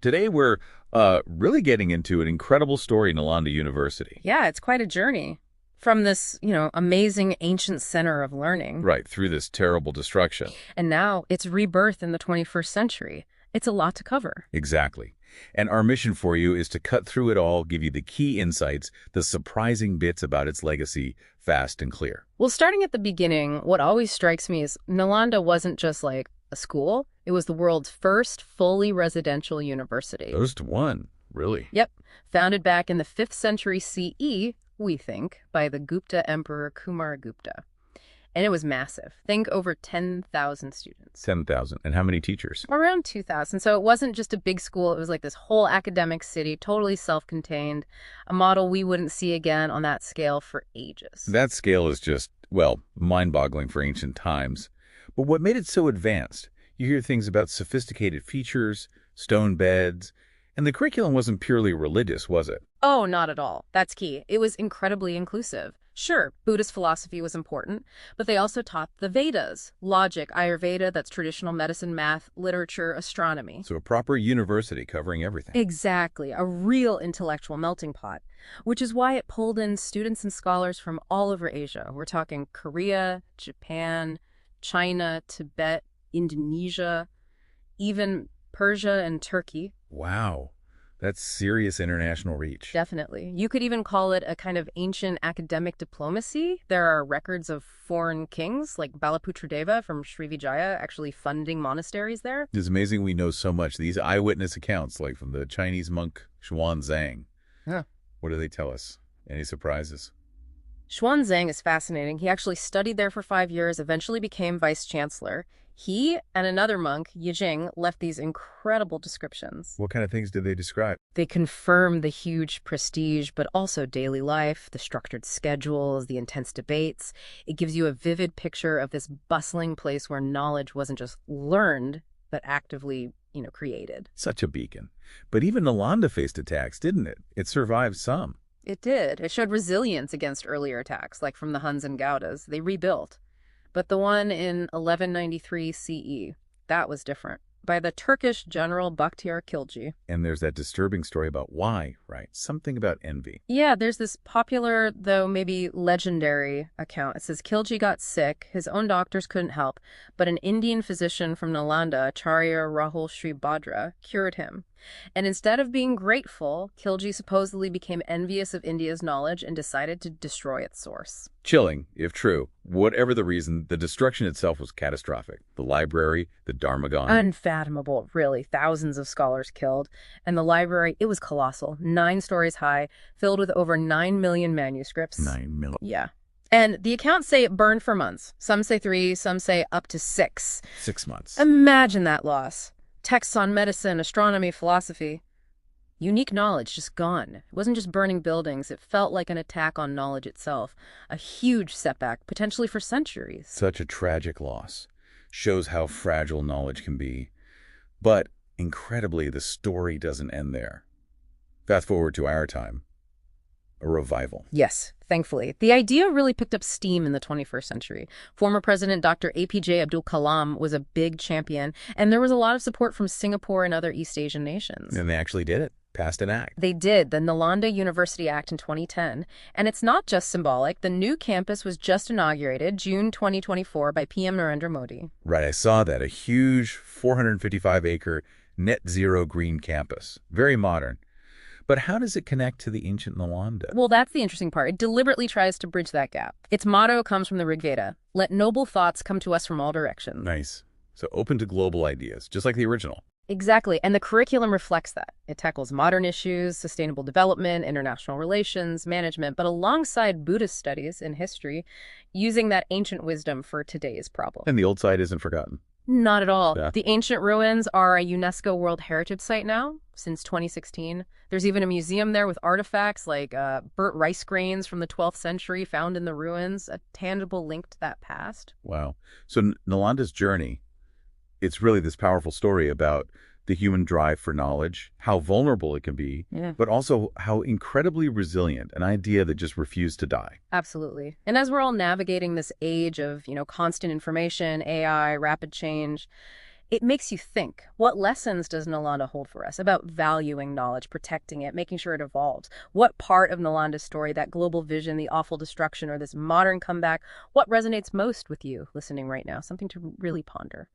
Today, we're really getting into an incredible story in Nalanda University. Yeah, it's quite a journey from this, amazing ancient center of learning. Right, through this terrible destruction. And now it's rebirth in the 21st century. It's a lot to cover. Exactly. And our mission for you is to cut through it all, give you the key insights, the surprising bits about its legacy, fast and clear. Well, starting at the beginning, what always strikes me is Nalanda wasn't just like a school, it was the world's first fully residential university. First one, really. Yep, founded back in the 5th century CE, we think, by the Gupta Emperor Kumaragupta. And it was massive. Think over 10,000 students. 10,000. And how many teachers? Around 2,000. So it wasn't just a big school. It was like this whole academic city, totally self-contained, a model we wouldn't see again on that scale for ages. That scale is just, well, mind-boggling for ancient times. But what made it so advanced? You hear things about sophisticated features, stone beds, and the curriculum wasn't purely religious, was it? Oh, not at all. That's key. It was incredibly inclusive. Sure, Buddhist philosophy was important, but they also taught the Vedas, logic, Ayurveda, that's traditional medicine, math, literature, astronomy. So a proper university covering everything. Exactly, a real intellectual melting pot, which is why it pulled in students and scholars from all over Asia. We're talking Korea, Japan, China, Tibet, Indonesia, even Persia and Turkey. Wow, that's serious international reach. Definitely. You could even call it a kind of ancient academic diplomacy. There are records of foreign kings like Balaputradeva from Srivijaya actually funding monasteries there. It's amazing we know so much. These eyewitness accounts, like from the Chinese monk Xuanzang. Yeah. What do they tell us? Any surprises? Xuanzang is fascinating. He actually studied there for 5 years, eventually became vice chancellor. He and another monk, Yijing, left these incredible descriptions. What kind of things did they describe? They confirm the huge prestige, but also daily life, the structured schedules, the intense debates. It gives you a vivid picture of this bustling place where knowledge wasn't just learned, but actively, created. Such a beacon. But even Nalanda faced attacks, didn't it? It survived some. It did. It showed resilience against earlier attacks, like from the Huns and Gaudas. They rebuilt. But the one in 1193 CE, that was different. By the Turkish general Bakhtiar Khilji. And there's that disturbing story about why, right? Something about envy. Yeah, there's this popular, though maybe legendary account. It says Khilji got sick, his own doctors couldn't help, but an Indian physician from Nalanda, Acharya Rahul Sribhadra, cured him. And instead of being grateful, Khilji supposedly became envious of India's knowledge and decided to destroy its source. Chilling, if true. Whatever the reason, the destruction itself was catastrophic. The library, the Dharmagon. Unfathomable, really. Thousands of scholars killed. And the library, it was colossal. 9 stories high, filled with over 9 million manuscripts. 9 million. Yeah. And the accounts say it burned for months. Some say 3, some say up to 6. 6 months. Imagine that loss. Texts on medicine, astronomy, philosophy. Unique knowledge just gone. It wasn't just burning buildings. It felt like an attack on knowledge itself. A huge setback, potentially for centuries. Such a tragic loss. Shows how fragile knowledge can be. But, incredibly, the story doesn't end there. Fast forward to our time. A revival. Yes, thankfully. The idea really picked up steam in the 21st century. Former President Dr. APJ Abdul Kalam was a big champion, and there was a lot of support from Singapore and other East Asian nations. And they actually did it. Passed an act. They did, the Nalanda University Act in 2010. And it's not just symbolic. The new campus was just inaugurated, June 2024, by PM Narendra Modi. Right, I saw that. A huge 455-acre net zero green campus. Very modern. But how does it connect to the ancient Nalanda? Well, that's the interesting part. It deliberately tries to bridge that gap. Its motto comes from the Rig Veda. Let noble thoughts come to us from all directions. Nice. So open to global ideas, just like the original. Exactly. And the curriculum reflects that. It tackles modern issues, sustainable development, international relations, management, but alongside Buddhist studies and history, using that ancient wisdom for today's problem. And the old side isn't forgotten. Not at all. Yeah. The ancient ruins are a UNESCO World Heritage Site now, since 2016. There's even a museum there with artifacts like burnt rice grains from the 12th century found in the ruins, a tangible link to that past. Wow. So Nalanda's journey, it's really this powerful story about the human drive for knowledge, how vulnerable it can be, but also how incredibly resilient, an idea that just refused to die. Absolutely. And as we're all navigating this age of, constant information, AI, rapid change, It makes you think, what lessons does Nalanda hold for us about valuing knowledge, protecting it, making sure it evolves? What part of Nalanda's story, that global vision, the awful destruction, or this modern comeback, what resonates most with you listening right now? Something to really ponder.